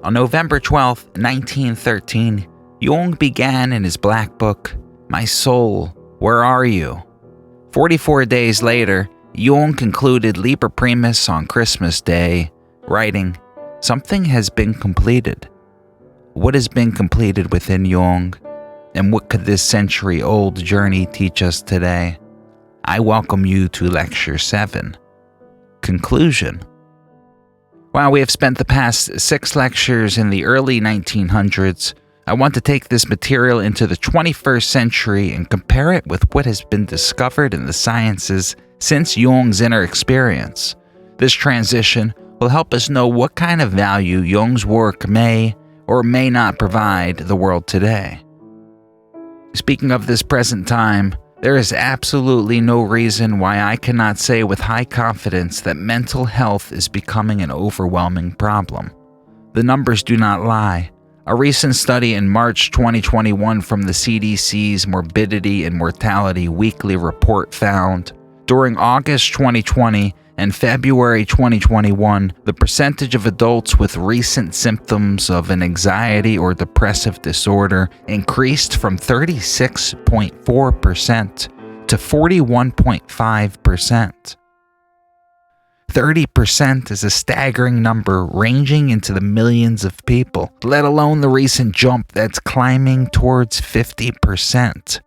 On November 12, 1913, Jung began in his black book, "My Soul, Where Are You?" 44 days later, Jung concluded Liber Primus on Christmas Day, writing, "Something has been completed." What has been completed within Jung, and what could this century-old journey teach us today? I welcome you to Lecture 7, Conclusion. While we have spent the past 6 lectures in the early 1900s, I want to take this material into the 21st century and compare it with what has been discovered in the sciences since Jung's inner experience. This transition will help us know what kind of value Jung's work may or may not provide the world today. Speaking of this present time, there is absolutely no reason why I cannot say with high confidence that mental health is becoming an overwhelming problem. The numbers do not lie. A recent study in March 2021 from the CDC's Morbidity and Mortality Weekly Report found, during August 2020 and February 2021, the percentage of adults with recent symptoms of an anxiety or depressive disorder increased from 36.4% to 41.5%. 30% is a staggering number ranging into the millions of people, let alone the recent jump that's climbing towards 50%.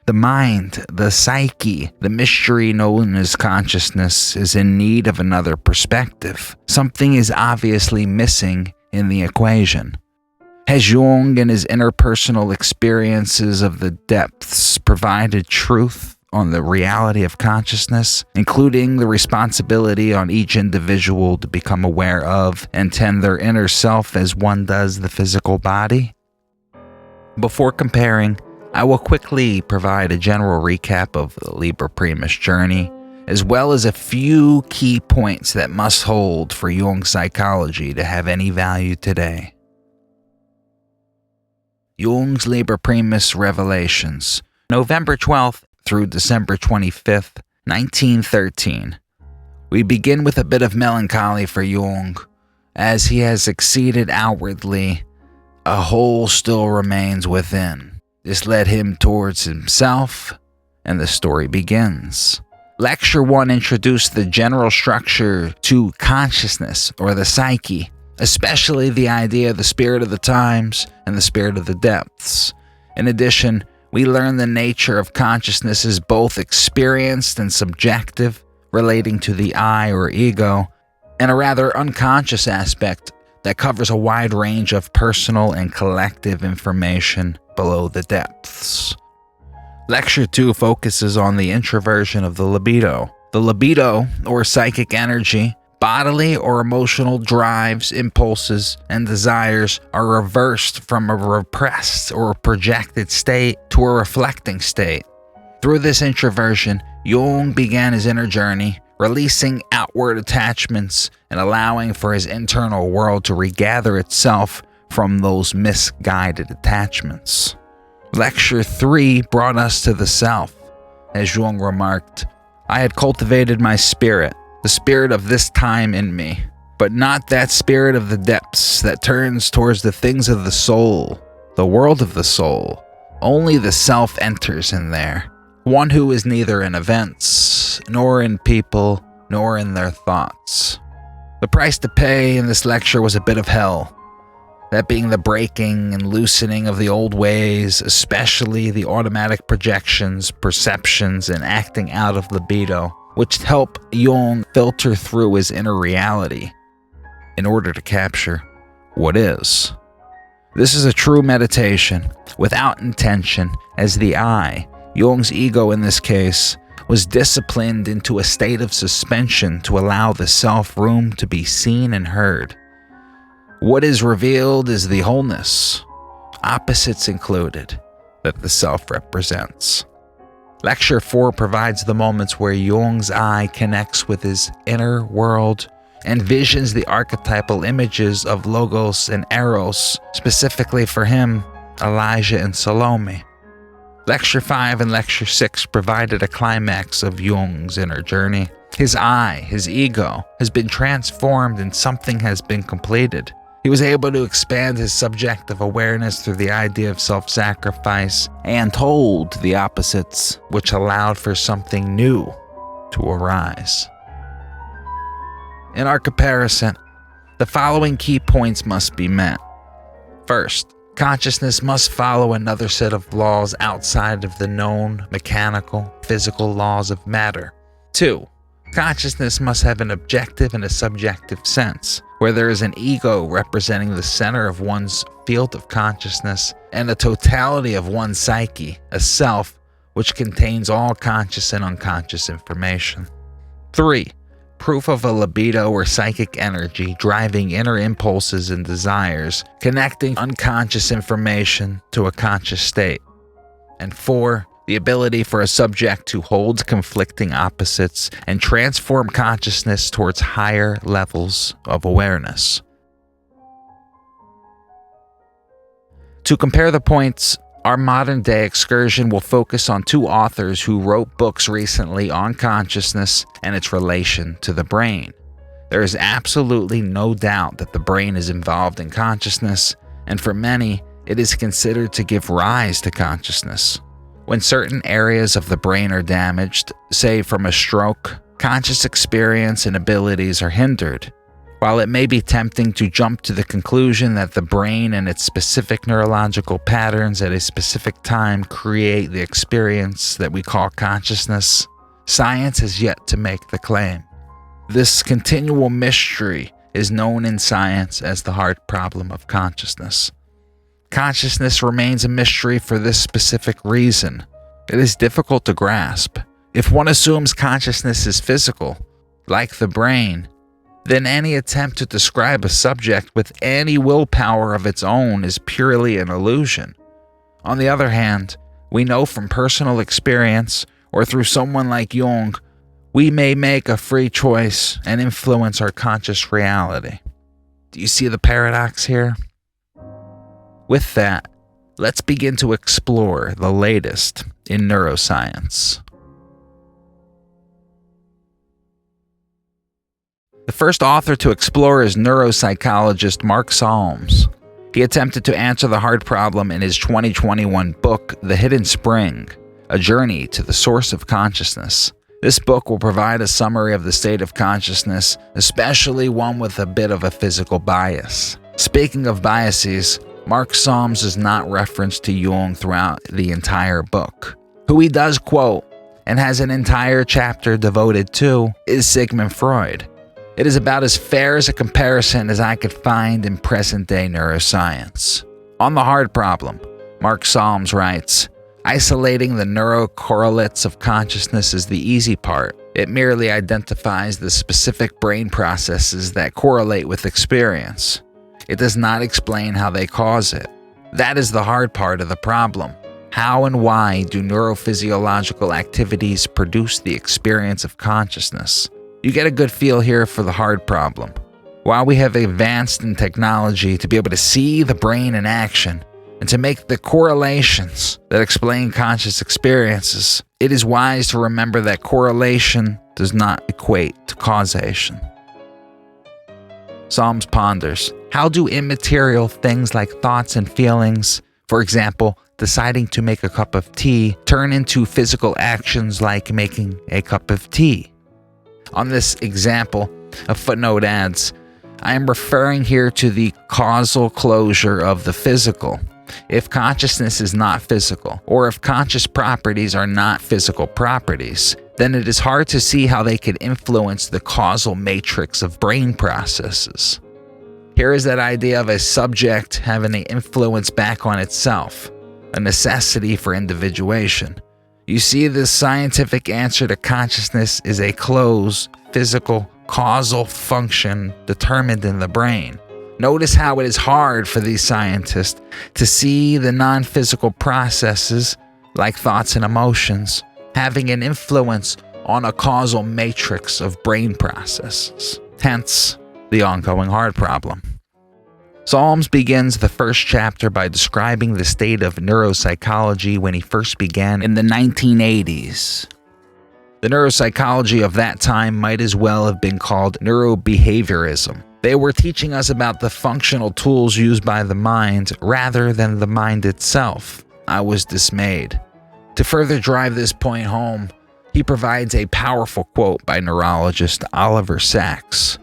The mind, the psyche, the mystery known as consciousness is in need of another perspective. Something is obviously missing in the equation. Has Jung and his interpersonal experiences of the depths provided truth on the reality of consciousness, including the responsibility on each individual to become aware of and tend their inner self as one does the physical body? Before comparing, I will quickly provide a general recap of the Liber Primus journey, as well as a few key points that must hold for Jung's psychology to have any value today. Jung's Liber Primus Revelations, November 12th through December 25th, 1913. We begin with a bit of melancholy for Jung. As he has succeeded outwardly, a hole still remains within. This led him towards himself, and the story begins. Lecture 1 introduced the general structure to consciousness, or the psyche, especially the idea of the spirit of the times and the spirit of the depths. In addition, we learn the nature of consciousness is both experienced and subjective, relating to the I or ego, and a rather unconscious aspect that covers a wide range of personal and collective information below the depths. Lecture 2 focuses on the introversion of the libido. The libido, or psychic energy, bodily or emotional drives, impulses, and desires are reversed from a repressed or projected state to a reflecting state. Through this introversion, Jung began his inner journey, releasing outward attachments and allowing for his internal world to regather itself from those misguided attachments. Lecture 3 brought us to the self. As Jung remarked, "I had cultivated my spirit, the spirit of this time in me, but not that spirit of the depths that turns towards the things of the soul, the world of the soul. Only the self enters in there, one who is neither in events, nor in people, nor in their thoughts." The price to pay in this lecture was a bit of hell, that being the breaking and loosening of the old ways, especially the automatic projections, perceptions, and acting out of libido, which help Jung filter through his inner reality in order to capture what is. This is a true meditation, without intention, as the I, Jung's ego in this case, was disciplined into a state of suspension to allow the self room to be seen and heard. What is revealed is the wholeness, opposites included, that the self represents. Lecture 4 provides the moments where Jung's I connects with his inner world and visions the archetypal images of Logos and Eros, specifically for him, Elijah and Salome. Lecture 5 and Lecture 6 provided a climax of Jung's inner journey. His I, his ego, has been transformed and something has been completed. He was able to expand his subjective awareness through the idea of self-sacrifice and told the opposites, which allowed for something new to arise. In our comparison, the following key points must be met. First, consciousness must follow another set of laws outside of the known mechanical, physical laws of matter. 2. Consciousness must have an objective and a subjective sense, where there is an ego representing the center of one's field of consciousness and a totality of one's psyche, a self, which contains all conscious and unconscious information. 3. Proof of a libido or psychic energy driving inner impulses and desires, connecting unconscious information to a conscious state. And 4. The ability for a subject to hold conflicting opposites and transform consciousness towards higher levels of awareness. To compare the points, our modern-day excursion will focus on two authors who wrote books recently on consciousness and its relation to the brain. There is absolutely no doubt that the brain is involved in consciousness, and for many, it is considered to give rise to consciousness. When certain areas of the brain are damaged, say from a stroke, conscious experience and abilities are hindered. While it may be tempting to jump to the conclusion that the brain and its specific neurological patterns at a specific time create the experience that we call consciousness, science has yet to make the claim. This continual mystery is known in science as the hard problem of consciousness. Consciousness remains a mystery for this specific reason. It is difficult to grasp. If one assumes consciousness is physical, like the brain, then any attempt to describe a subject with any willpower of its own is purely an illusion. On the other hand, we know from personal experience, or through someone like Jung, we may make a free choice and influence our conscious reality. Do you see the paradox here? With that, let's begin to explore the latest in neuroscience. The first author to explore is neuropsychologist Mark Solms. He attempted to answer the hard problem in his 2021 book, The Hidden Spring, A Journey to the Source of Consciousness. This book will provide a summary of the state of consciousness, especially one with a bit of a physical bias. Speaking of biases, Mark Solms is not referenced to Jung throughout the entire book. Who he does quote, and has an entire chapter devoted to, is Sigmund Freud. It is about as fair as a comparison as I could find in present-day neuroscience. On the hard problem, Mark Solms writes, isolating the neurocorrelates of consciousness is the easy part. It merely identifies the specific brain processes that correlate with experience. It does not explain how they cause it. That is the hard part of the problem. How and why do neurophysiological activities produce the experience of consciousness? You get a good feel here for the hard problem. While we have advanced in technology to be able to see the brain in action and to make the correlations that explain conscious experiences, it is wise to remember that correlation does not equate to causation. Solms ponders, how do immaterial things like thoughts and feelings, for example, deciding to make a cup of tea, turn into physical actions like making a cup of tea? On this example, a footnote adds, I am referring here to the causal closure of the physical. If consciousness is not physical, or if conscious properties are not physical properties, then it is hard to see how they could influence the causal matrix of brain processes. Here is that idea of a subject having an influence back on itself, a necessity for individuation. You see, the scientific answer to consciousness is a closed, physical, causal function determined in the brain. Notice how it is hard for these scientists to see the non-physical processes, like thoughts and emotions, having an influence on a causal matrix of brain processes. Hence, the ongoing hard problem. Solms begins the first chapter by describing the state of neuropsychology when he first began in the 1980s. The neuropsychology of that time might as well have been called neurobehaviorism. They were teaching us about the functional tools used by the mind rather than the mind itself. I was dismayed. To further drive this point home, he provides a powerful quote by neurologist Oliver Sacks.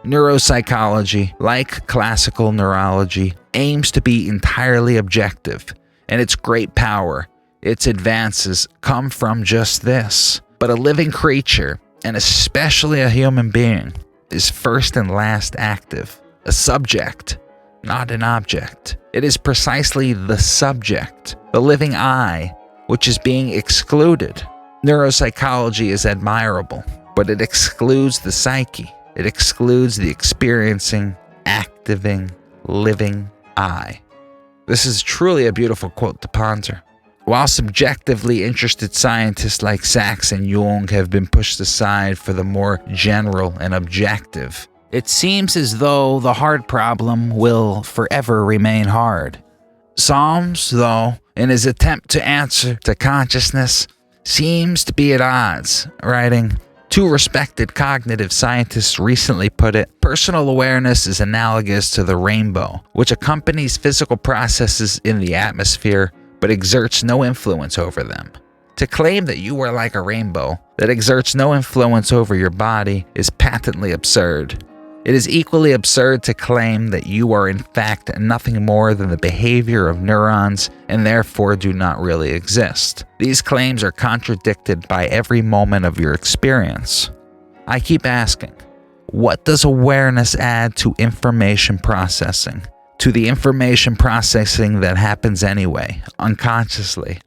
Neuropsychology, like classical neurology, aims to be entirely objective, and its great power, its advances, come from just this. But a living creature, and especially a human being, is first and last active, a subject, not an object. It is precisely the subject, the living I, which is being excluded. Neuropsychology is admirable, but it excludes the psyche. It excludes the experiencing, acting, living I. This is truly a beautiful quote to ponder. While subjectively interested scientists like Sacks and Jung have been pushed aside for the more general and objective, it seems as though the hard problem will forever remain hard. Solms, though, in his attempt to answer to consciousness, seems to be at odds, writing, "Two respected cognitive scientists recently put it, personal awareness is analogous to the rainbow, which accompanies physical processes in the atmosphere but exerts no influence over them. To claim that you are like a rainbow that exerts no influence over your body is patently absurd. It is equally absurd to claim that you are in fact nothing more than the behavior of neurons and therefore do not really exist. These claims are contradicted by every moment of your experience. I keep asking, what does awareness add to information processing? To the information processing that happens anyway, unconsciously.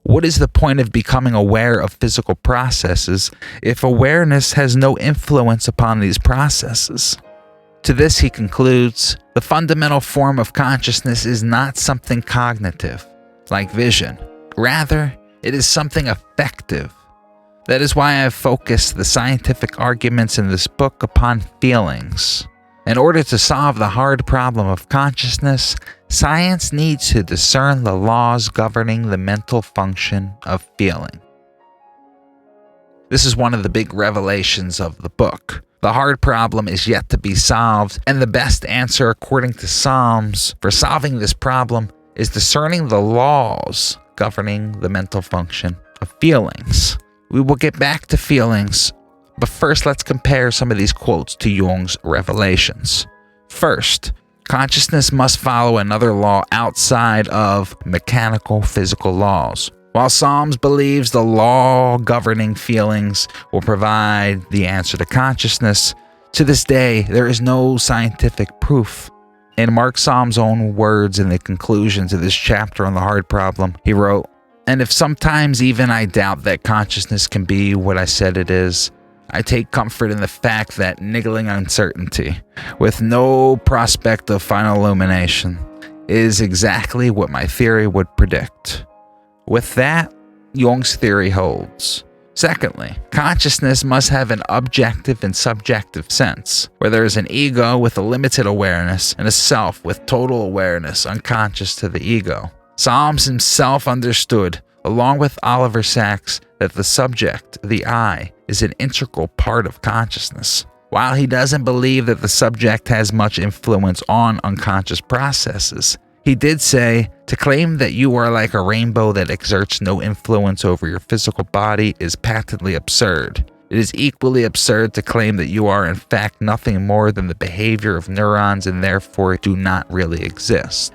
What is the point of becoming aware of physical processes if awareness has no influence upon these processes? To this he concludes, the fundamental form of consciousness is not something cognitive, like vision. Rather, it is something affective. That is why I have focused the scientific arguments in this book upon feelings. In order to solve the hard problem of consciousness, science needs to discern the laws governing the mental function of feeling. This is one of the big revelations of the book. The hard problem is yet to be solved, and the best answer, according to Solms, for solving this problem is discerning the laws governing the mental function of feelings. We will get back to feelings, but first let's compare some of these quotes to Jung's revelations. First, consciousness must follow another law outside of mechanical physical laws. While Solms believes the law governing feelings will provide the answer to consciousness, to this day there is no scientific proof. In Mark Solms' own words in the conclusion to this chapter on the hard problem, he wrote, "And if sometimes even I doubt that consciousness can be what I said it is, I take comfort in the fact that niggling uncertainty, with no prospect of final illumination, is exactly what my theory would predict." With that, Jung's theory holds. Secondly, consciousness must have an objective and subjective sense, where there is an ego with a limited awareness and a self with total awareness unconscious to the ego. Solms himself understood, along with Oliver Sacks, that the subject, the I, is an integral part of consciousness. While he doesn't believe that the subject has much influence on unconscious processes, he did say, to claim that you are like a rainbow that exerts no influence over your physical body is patently absurd. It is equally absurd to claim that you are in fact nothing more than the behavior of neurons and therefore do not really exist.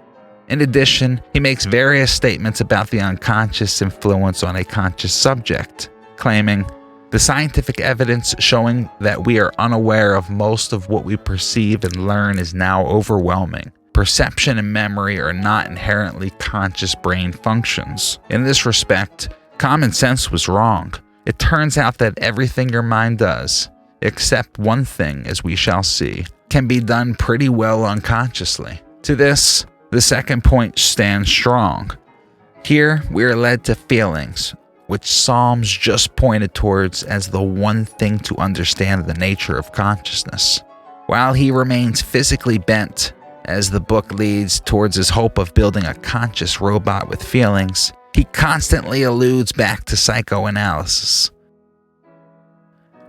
In addition, he makes various statements about the unconscious influence on a conscious subject, claiming, the scientific evidence showing that we are unaware of most of what we perceive and learn is now overwhelming. Perception and memory are not inherently conscious brain functions. In this respect, common sense was wrong. It turns out that everything your mind does, except one thing, as we shall see, can be done pretty well unconsciously. To this, the second point stands strong. Here, we are led to feelings, which Solms just pointed towards as the one thing to understand the nature of consciousness. While he remains physically bent, as the book leads towards his hope of building a conscious robot with feelings, he constantly alludes back to psychoanalysis.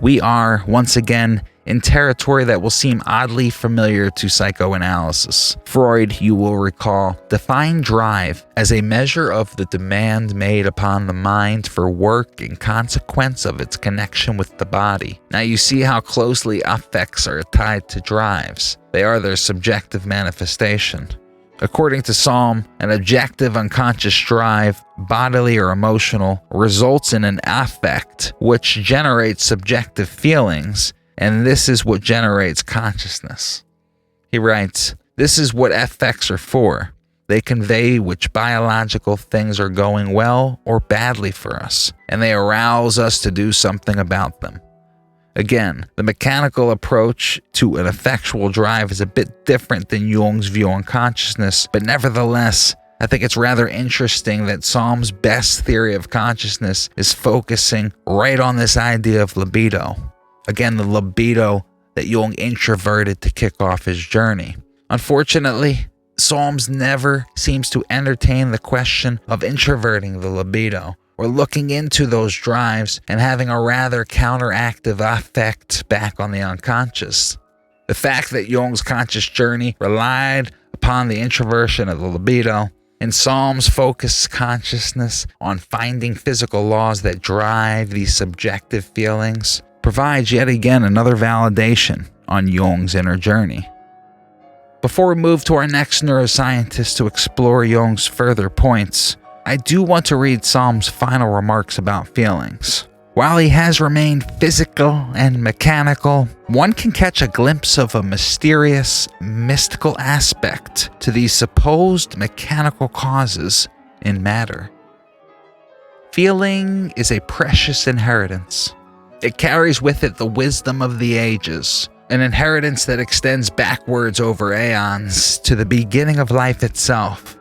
We are, once again, in territory that will seem oddly familiar to psychoanalysis. Freud, you will recall, defined drive as a measure of the demand made upon the mind for work in consequence of its connection with the body. Now you see how closely affects are tied to drives. They are their subjective manifestation. According to Solms, an objective unconscious drive, bodily or emotional, results in an affect which generates subjective feelings, and this is what generates consciousness. He writes, "This is what affects are for. They convey which biological things are going well or badly for us, and they arouse us to do something about them." Again, the mechanical approach to an effectual drive is a bit different than Jung's view on consciousness, but nevertheless, I think it's rather interesting that Solms' best theory of consciousness is focusing right on this idea of libido. Again, the libido that Jung introverted to kick off his journey. Unfortunately, Solms never seems to entertain the question of introverting the libido, or looking into those drives and having a rather counteractive effect back on the unconscious. The fact that Jung's conscious journey relied upon the introversion of the libido, and Solms focused consciousness on finding physical laws that drive these subjective feelings, provides yet again another validation on Jung's inner journey. Before we move to our next neuroscientist to explore Jung's further points, I do want to read Solms' final remarks about feelings. While he has remained physical and mechanical, one can catch a glimpse of a mysterious, mystical aspect to these supposed mechanical causes in matter. Feeling is a precious inheritance. It carries with it the wisdom of the ages, an inheritance that extends backwards over aeons to the beginning of life itself.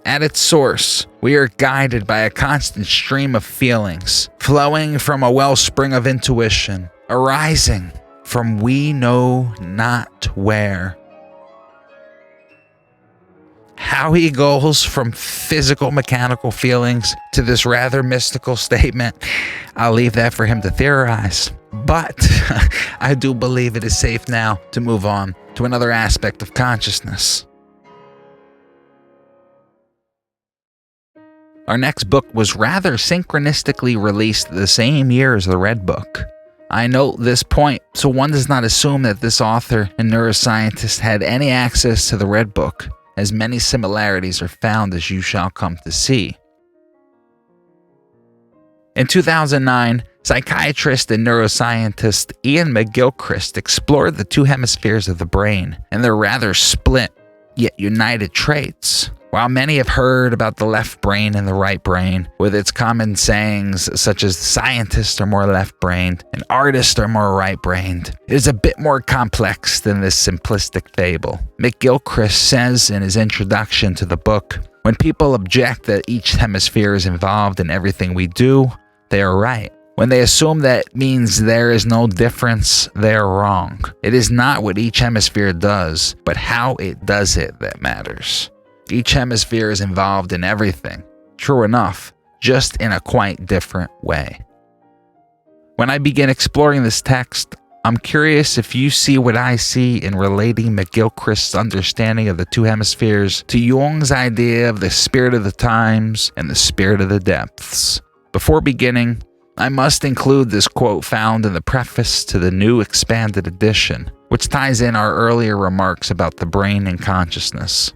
At its source, we are guided by a constant stream of feelings, flowing from a wellspring of intuition, arising from we know not where. How he goes from physical mechanical feelings to this rather mystical statement, I'll leave that for him to theorize. But I do believe it is safe now to move on to another aspect of consciousness. Our next book was rather synchronistically released the same year as the Red Book. I note this point so one does not assume that this author and neuroscientist had any access to the Red Book, as many similarities are found, as you shall come to see. In 2009, psychiatrist and neuroscientist Iain McGilchrist explored the two hemispheres of the brain and their rather split yet united traits. While many have heard about the left brain and the right brain, with its common sayings such as scientists are more left-brained and artists are more right-brained, it is a bit more complex than this simplistic fable. McGilchrist says in his introduction to the book, "When people object that each hemisphere is involved in everything we do, they are right. When they assume that means there is no difference, they are wrong. It is not what each hemisphere does, but how it does it that matters. Each hemisphere is involved in everything. True enough, just in a quite different way." When I begin exploring this text, I'm curious if you see what I see in relating McGilchrist's understanding of the two hemispheres to Jung's idea of the spirit of the times and the spirit of the depths. Before beginning, I must include this quote found in the preface to the new expanded edition, which ties in our earlier remarks about the brain and consciousness.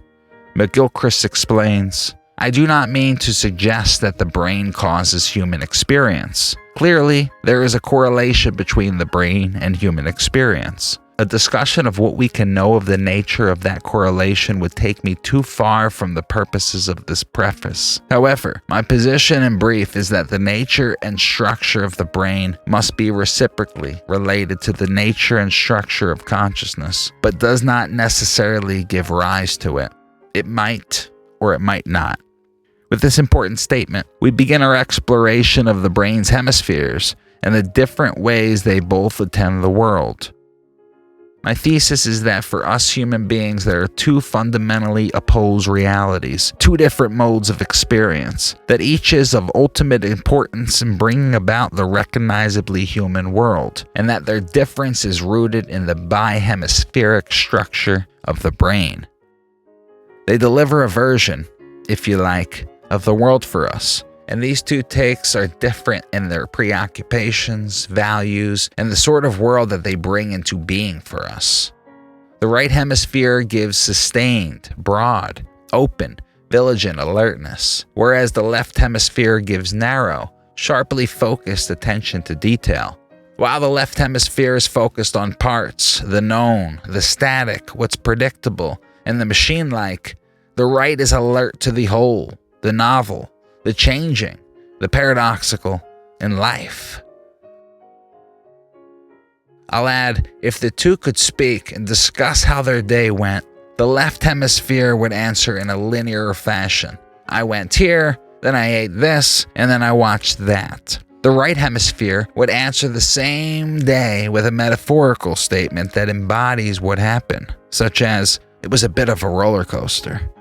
McGilchrist explains, "I do not mean to suggest that the brain causes human experience. Clearly, there is a correlation between the brain and human experience. A discussion of what we can know of the nature of that correlation would take me too far from the purposes of this preface. However, my position in brief is that the nature and structure of the brain must be reciprocally related to the nature and structure of consciousness, but does not necessarily give rise to it. It might, or it might not." With this important statement, we begin our exploration of the brain's hemispheres and the different ways they both attend the world. My thesis is that for us human beings, there are two fundamentally opposed realities, two different modes of experience, that each is of ultimate importance in bringing about the recognizably human world, and that their difference is rooted in the bi-hemispheric structure of the brain. They deliver a version, if you like, of the world for us. And these two takes are different in their preoccupations, values, and the sort of world that they bring into being for us. The right hemisphere gives sustained, broad, open, vigilant alertness, whereas the left hemisphere gives narrow, sharply focused attention to detail. While the left hemisphere is focused on parts, the known, the static, what's predictable, and the machine-like, the right is alert to the whole, the novel, the changing, the paradoxical, and life. I'll add, if the two could speak and discuss how their day went, the left hemisphere would answer in a linear fashion. I went here, then I ate this, and then I watched that. The right hemisphere would answer the same day with a metaphorical statement that embodies what happened, such as, it was a bit of a roller coaster.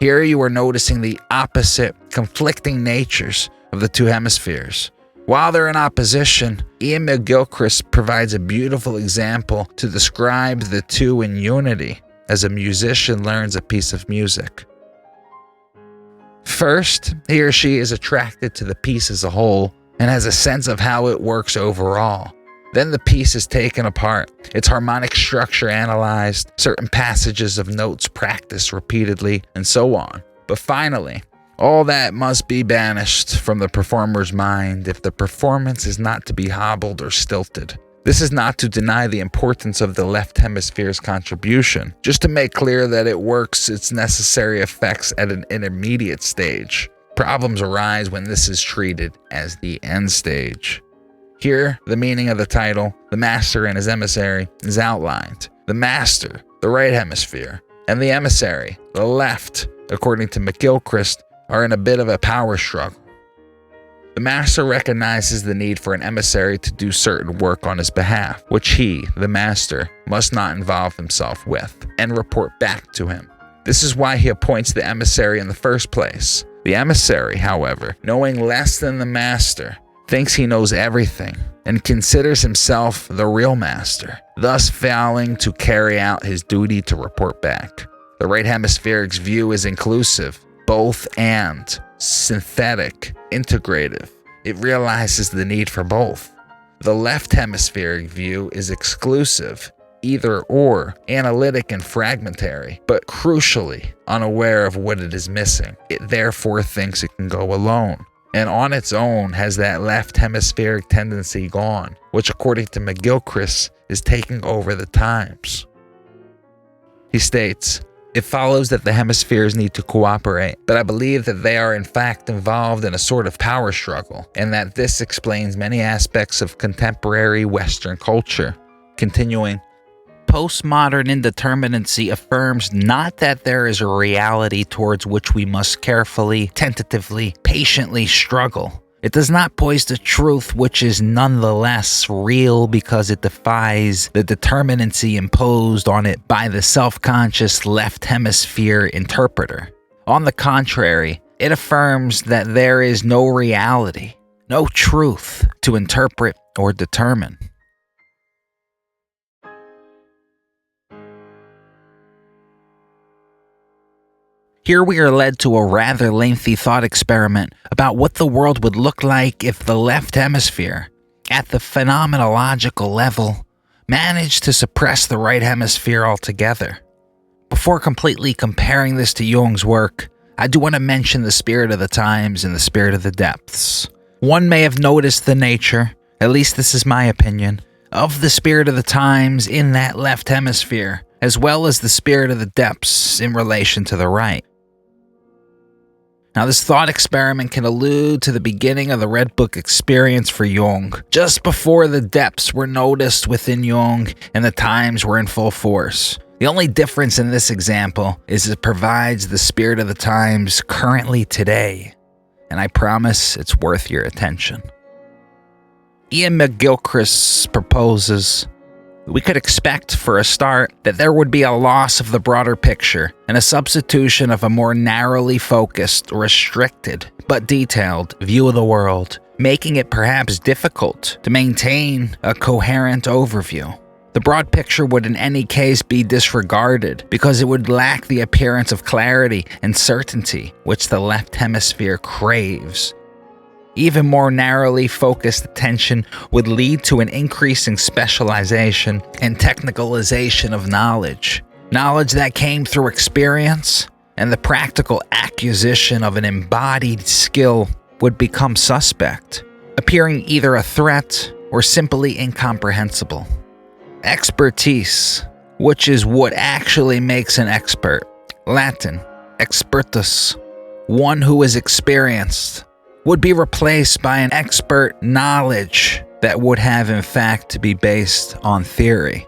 Here you are noticing the opposite, conflicting natures of the two hemispheres. While they're in opposition, Iain McGilchrist provides a beautiful example to describe the two in unity as a musician learns a piece of music. First, he or she is attracted to the piece as a whole and has a sense of how it works overall. Then the piece is taken apart, its harmonic structure analyzed, certain passages of notes practiced repeatedly, and so on. But finally, all that must be banished from the performer's mind if the performance is not to be hobbled or stilted. This is not to deny the importance of the left hemisphere's contribution, just to make clear that it works its necessary effects at an intermediate stage. Problems arise when this is treated as the end stage. Here, the meaning of the title, The Master and His Emissary, is outlined. The Master, the right hemisphere, and the Emissary, the left, according to McGilchrist, are in a bit of a power struggle. The Master recognizes the need for an emissary to do certain work on his behalf, which he, the Master, must not involve himself with, and report back to him. This is why he appoints the emissary in the first place. The emissary, however, knowing less than the Master, thinks he knows everything, and considers himself the real master, thus failing to carry out his duty to report back. The right hemispheric's view is inclusive, both and, synthetic, integrative. It realizes the need for both. The left hemispheric view is exclusive, either or, analytic and fragmentary, but crucially unaware of what it is missing. It therefore thinks it can go alone, and on its own has that left hemispheric tendency gone, which according to McGilchrist is taking over the times. He states, it follows that the hemispheres need to cooperate, but I believe that they are in fact involved in a sort of power struggle, and that this explains many aspects of contemporary Western culture. Continuing, postmodern indeterminacy affirms not that there is a reality towards which we must carefully, tentatively, patiently struggle. It does not poise the truth, which is nonetheless real because it defies the determinacy imposed on it by the self-conscious left hemisphere interpreter. On the contrary, it affirms that there is no reality, no truth to interpret or determine. Here we are led to a rather lengthy thought experiment about what the world would look like if the left hemisphere, at the phenomenological level, managed to suppress the right hemisphere altogether. Before completely comparing this to Jung's work, I do want to mention the spirit of the times and the spirit of the depths. One may have noticed the nature, at least this is my opinion, of the spirit of the times in that left hemisphere, as well as the spirit of the depths in relation to the right. Now, this thought experiment can allude to the beginning of the Red Book experience for Jung, just before the depths were noticed within Jung and the times were in full force. The only difference in this example is it provides the spirit of the times currently today, and I promise it's worth your attention. Iain McGilchrist proposes, We could expect, for a start, that there would be a loss of the broader picture and a substitution of a more narrowly focused, restricted, but detailed view of the world, making it perhaps difficult to maintain a coherent overview. The broad picture would in any case be disregarded because it would lack the appearance of clarity and certainty which the left hemisphere craves. Even more narrowly focused attention would lead to an increasing specialization and technicalization of knowledge. Knowledge that came through experience, and the practical acquisition of an embodied skill would become suspect, appearing either a threat or simply incomprehensible. Expertise, which is what actually makes an expert. Latin, expertus, one who is experienced, would be replaced by an expert knowledge that would have in fact to be based on theory.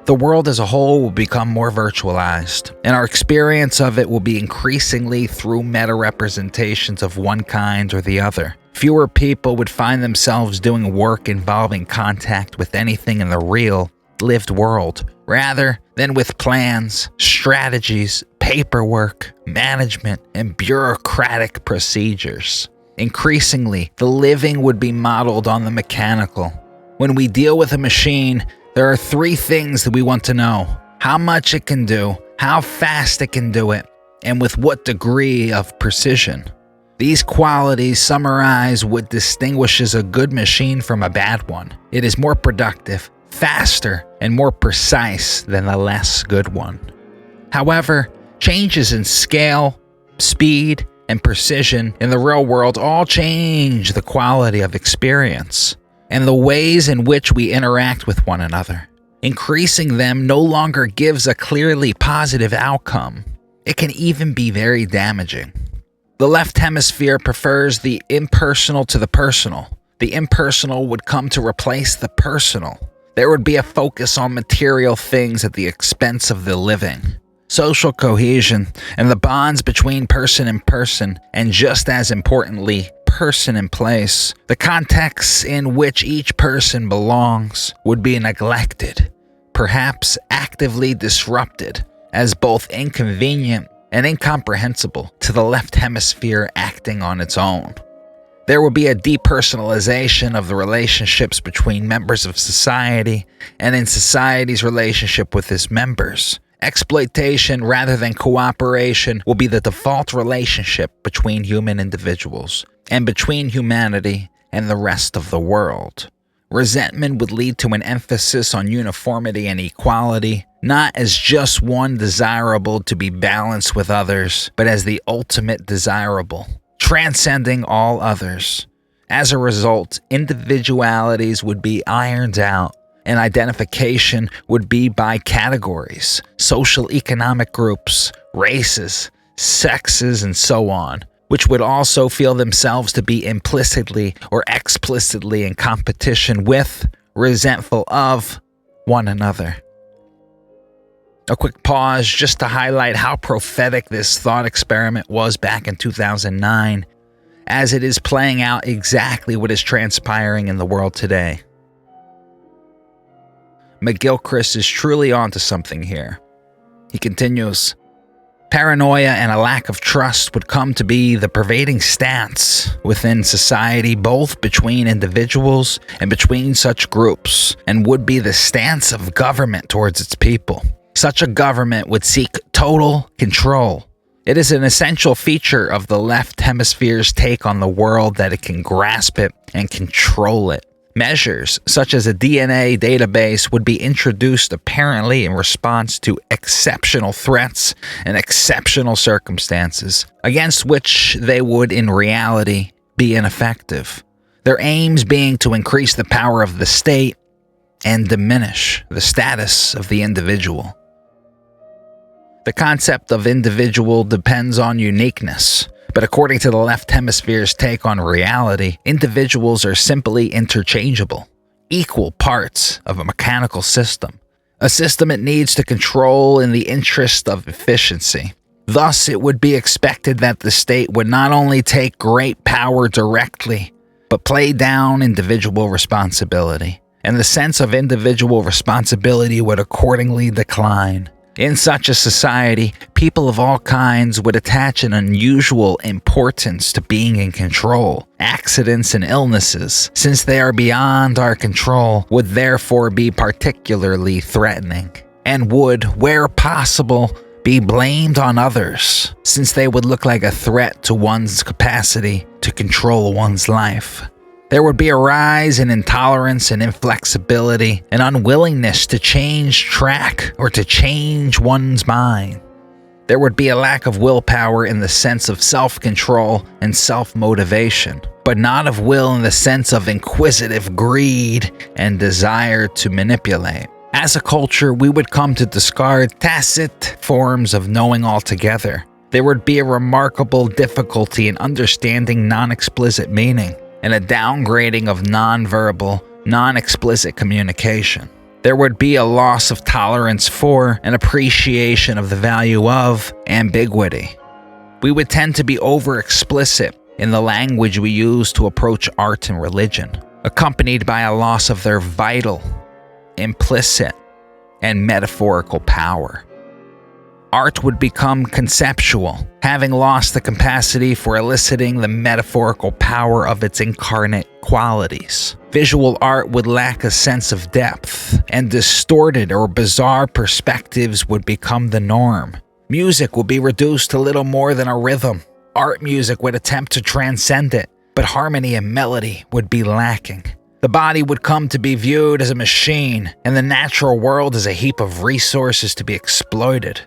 The world as a whole will become more virtualized, and our experience of it will be increasingly through meta-representations of one kind or the other. Fewer people would find themselves doing work involving contact with anything in the real, lived world, rather than with plans, strategies, paperwork, management, and bureaucratic procedures. Increasingly, the living would be modeled on the mechanical. When we deal with a machine, there are three things that we want to know: how much it can do, how fast it can do it, and with what degree of precision. These qualities summarize what distinguishes a good machine from a bad one. It is more productive, faster, and more precise than the less good one. However, changes in scale, speed, and precision in the real world all change the quality of experience and the ways in which we interact with one another. Increasing them no longer gives a clearly positive outcome. It can even be very damaging. The left hemisphere prefers the impersonal to the personal. The impersonal would come to replace the personal. There would be a focus on material things at the expense of the living. Social cohesion and the bonds between person and person, and just as importantly, person and place, the contexts in which each person belongs, would be neglected, perhaps actively disrupted, as both inconvenient and incomprehensible to the left hemisphere acting on its own. There will be a depersonalization of the relationships between members of society and in society's relationship with its members. Exploitation rather than cooperation will be the default relationship between human individuals and between humanity and the rest of the world. Resentment would lead to an emphasis on uniformity and equality, not as just one desirable to be balanced with others, but as the ultimate desirable, transcending all others. As a result, individualities would be ironed out, and identification would be by categories, social economic groups, races, sexes, and so on, which would also feel themselves to be implicitly or explicitly in competition with, resentful of, one another. A quick pause just to highlight how prophetic this thought experiment was back in 2009, as it is playing out exactly what is transpiring in the world today. McGilchrist is truly onto something here. He continues, paranoia and a lack of trust would come to be the pervading stance within society, both between individuals and between such groups, and would be the stance of government towards its people. Such a government would seek total control. It is an essential feature of the left hemisphere's take on the world that it can grasp it and control it. Measures such as a DNA database would be introduced apparently in response to exceptional threats and exceptional circumstances, against which they would in reality be ineffective. Their aims being to increase the power of the state and diminish the status of the individual. The concept of individual depends on uniqueness. But according to the left hemisphere's take on reality, individuals are simply interchangeable, equal parts of a mechanical system, a system it needs to control in the interest of efficiency. Thus, it would be expected that the state would not only take great power directly, but play down individual responsibility. and the sense of individual responsibility would accordingly decline. In such a society, people of all kinds would attach an unusual importance to being in control. Accidents and illnesses, since they are beyond our control, would therefore be particularly threatening, and would, where possible, be blamed on others, since they would look like a threat to one's capacity to control one's life. There would be a rise in intolerance and inflexibility, an unwillingness to change track or to change one's mind. There would be a lack of willpower in the sense of self-control and self-motivation, but not of will in the sense of inquisitive greed and desire to manipulate. As a culture, we would come to discard tacit forms of knowing altogether. There would be a remarkable difficulty in understanding non-explicit meaning, and a downgrading of non-verbal, non-explicit communication. There would be a loss of tolerance for and appreciation of the value of ambiguity. We would tend to be over-explicit in the language we use to approach art and religion, accompanied by a loss of their vital, implicit, and metaphorical power. Art would become conceptual, having lost the capacity for eliciting the metaphorical power of its incarnate qualities. Visual art would lack a sense of depth, and distorted or bizarre perspectives would become the norm. Music would be reduced to little more than a rhythm. Art music would attempt to transcend it, but harmony and melody would be lacking. The body would come to be viewed as a machine, and the natural world as a heap of resources to be exploited.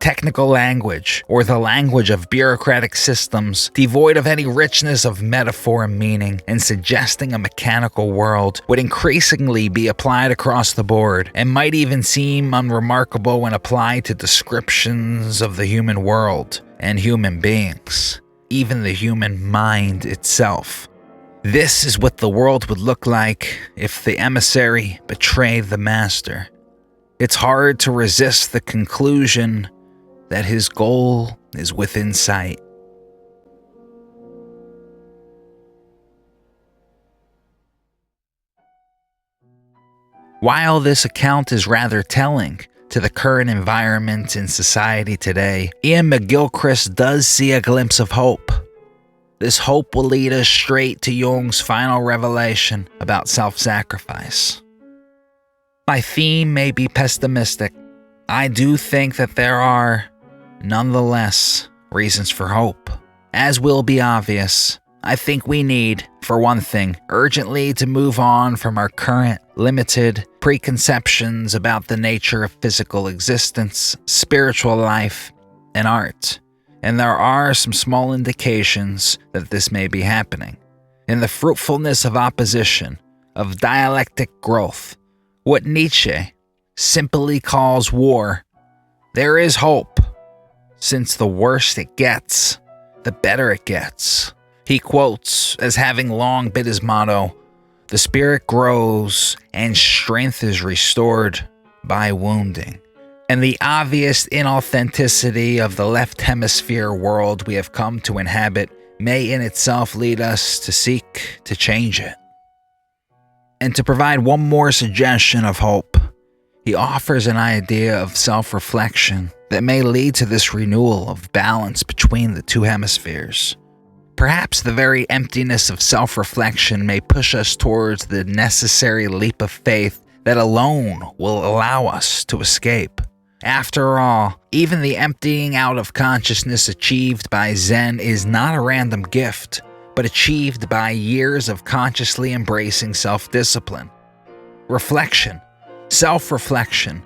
Technical language, or the language of bureaucratic systems, devoid of any richness of metaphor and meaning, and suggesting a mechanical world, would increasingly be applied across the board, and might even seem unremarkable when applied to descriptions of the human world and human beings, even the human mind itself. This is what the world would look like if the emissary betrayed the master. It's hard to resist the conclusion that his goal is within sight. While this account is rather telling to the current environment in society today, Iain McGilchrist does see a glimpse of hope. This hope will lead us straight to Jung's final revelation about self-sacrifice. My theme may be pessimistic. I do think that there are, nonetheless, reasons for hope. As will be obvious, I think we need, for one thing, urgently to move on from our current, limited preconceptions about the nature of physical existence, spiritual life, and art. And there are some small indications that this may be happening. In the fruitfulness of opposition, of dialectic growth, what Nietzsche simply calls war, there is hope. Since the worse it gets, the better it gets. He quotes as having long been his motto, "The spirit grows and strength is restored by wounding." And the obvious inauthenticity of the left hemisphere world we have come to inhabit may in itself lead us to seek to change it. And to provide one more suggestion of hope, he offers an idea of self-reflection that may lead to this renewal of balance between the two hemispheres. Perhaps the very emptiness of self-reflection may push us towards the necessary leap of faith that alone will allow us to escape. After all, even the emptying out of consciousness achieved by Zen is not a random gift, but achieved by years of consciously embracing self-discipline. Reflection, self-reflection,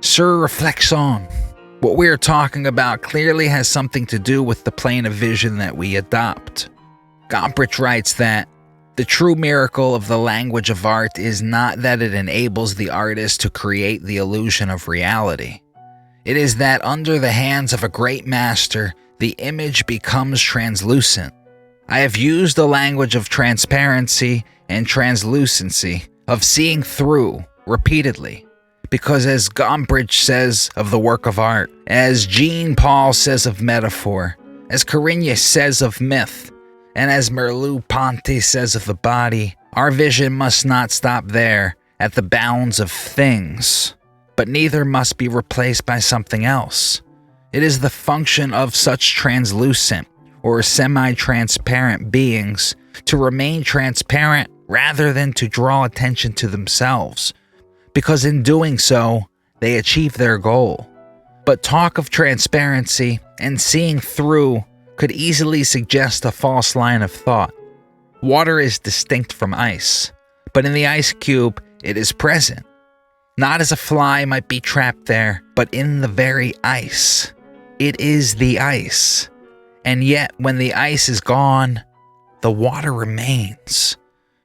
sur-reflexion. What we are talking about clearly has something to do with the plane of vision that we adopt. Gombrich writes that the true miracle of the language of art is not that it enables the artist to create the illusion of reality. It is that under the hands of a great master, the image becomes translucent. I have used the language of transparency and translucency, of seeing through, repeatedly. Because as Gombrich says of the work of art, as Jean-Paul says of metaphor, as Carigna says of myth, and as Merleau-Ponty says of the body, our vision must not stop there, at the bounds of things, but neither must be replaced by something else. It is the function of such translucent or semi-transparent beings to remain transparent rather than to draw attention to themselves, because in doing so, they achieve their goal. But talk of transparency and seeing through could easily suggest a false line of thought. Water is distinct from ice, but in the ice cube, it is present. Not as a fly might be trapped there, but in the very ice. It is the ice. And yet, when the ice is gone, the water remains.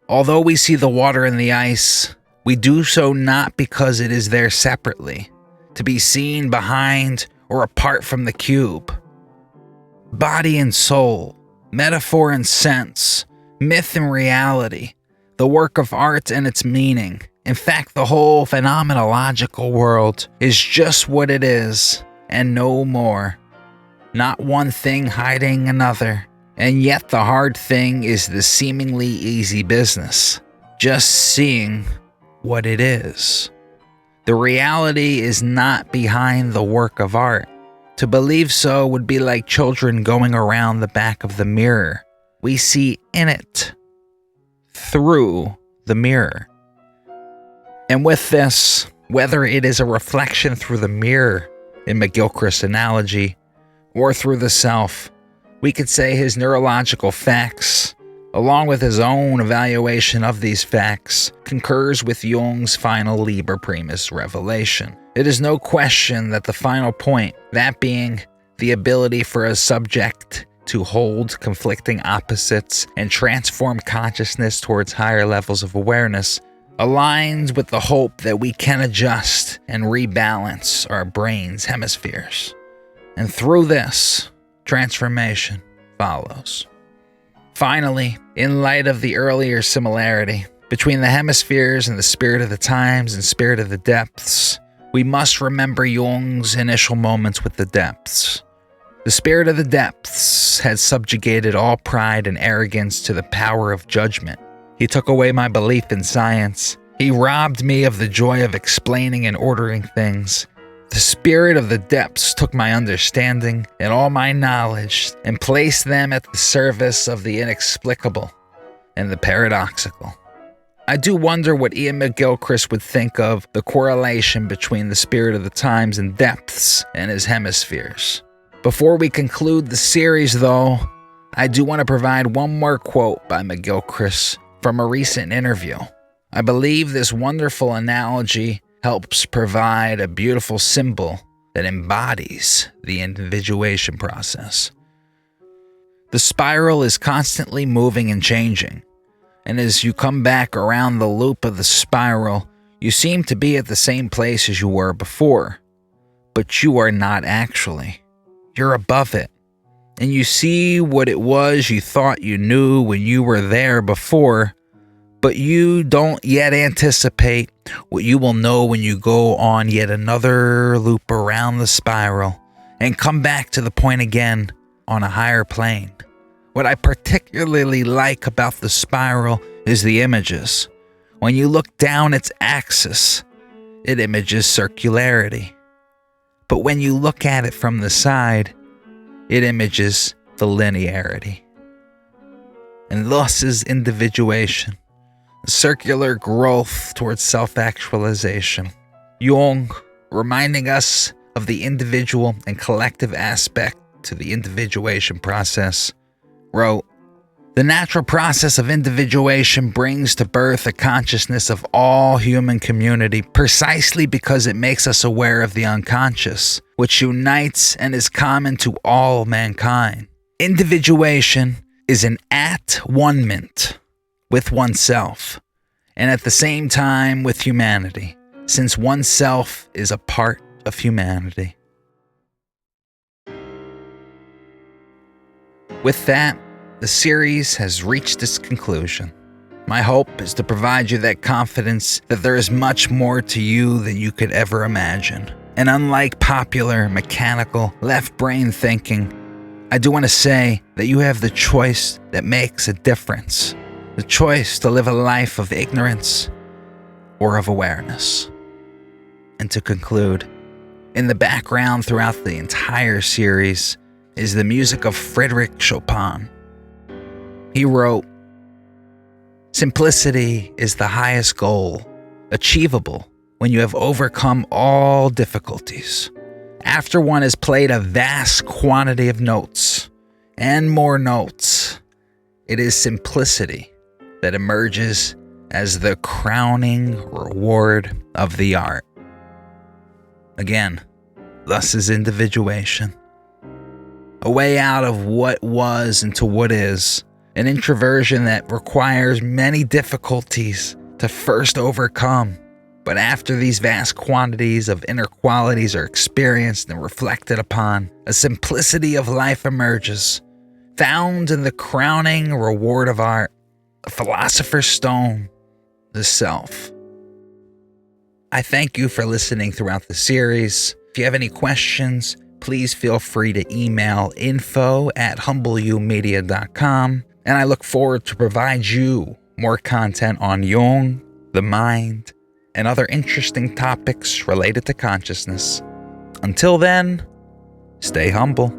Although we see the water in the ice, we do so not because it is there separately, to be seen behind or apart from the cube. Body and soul, metaphor and sense, myth and reality, the work of art and its meaning. In fact, the whole phenomenological world is just what it is, and no more. Not one thing hiding another, and yet the hard thing is the seemingly easy business, just seeing what it is. The reality is not behind the work of art. To believe so would be like children going around the back of the mirror. We see in it, through the mirror. And with this, whether it is a reflection through the mirror, in McGilchrist's analogy, or through the self, we could say his neurological facts, along with his own evaluation of these facts, concurs with Jung's final Liber Primus revelation. It is no question that the final point, that being the ability for a subject to hold conflicting opposites and transform consciousness towards higher levels of awareness, aligns with the hope that we can adjust and rebalance our brain's hemispheres. And through this, transformation follows. Finally, in light of the earlier similarity between the hemispheres and the spirit of the times and spirit of the depths, we must remember Jung's initial moments with the depths. The spirit of the depths had subjugated all pride and arrogance to the power of judgment. He took away my belief in science. He robbed me of the joy of explaining and ordering things. The spirit of the depths took my understanding and all my knowledge and placed them at the service of the inexplicable and the paradoxical. I do wonder what Iain McGilchrist would think of the correlation between the spirit of the times and depths and his hemispheres. Before we conclude the series, though, I do want to provide one more quote by McGilchrist from a recent interview. I believe this wonderful analogy helps provide a beautiful symbol that embodies the individuation process. The spiral is constantly moving and changing, and as you come back around the loop of the spiral, you seem to be at the same place as you were before, but you are not actually. You're above it, and you see what it was you thought you knew when you were there before, but you don't yet anticipate what you will know when you go on yet another loop around the spiral and come back to the point again on a higher plane. What I particularly like about the spiral is the images. When you look down its axis, it images circularity. But when you look at it from the side, it images the linearity. And thus is individuation, a circular growth towards self-actualization. Jung, reminding us of the individual and collective aspect to the individuation process, wrote, "The natural process of individuation brings to birth a consciousness of all human community precisely because it makes us aware of the unconscious, which unites and is common to all mankind. Individuation is an at-one-ment with oneself, and at the same time with humanity, since oneself is a part of humanity." With that, the series has reached its conclusion. My hope is to provide you that confidence that there is much more to you than you could ever imagine. And unlike popular, mechanical, left-brain thinking, I do want to say that you have the choice that makes a difference. The choice to live a life of ignorance or of awareness. And to conclude, in the background throughout the entire series is the music of Frédéric Chopin. He wrote, "Simplicity is the highest goal, achievable when you have overcome all difficulties. After one has played a vast quantity of notes and more notes, it is simplicity that emerges as the crowning reward of the art." Again, thus is individuation. A way out of what was into what is, an introversion that requires many difficulties to first overcome. But after these vast quantities of inner qualities are experienced and reflected upon, a simplicity of life emerges, found in the crowning reward of art, the philosopher's stone, the self. I thank you for listening throughout the series. If you have any questions, please feel free to email info@humbleummedia.com, and I look forward to provide you more content on Jung, the mind, and other interesting topics related to consciousness. Until then, stay humble.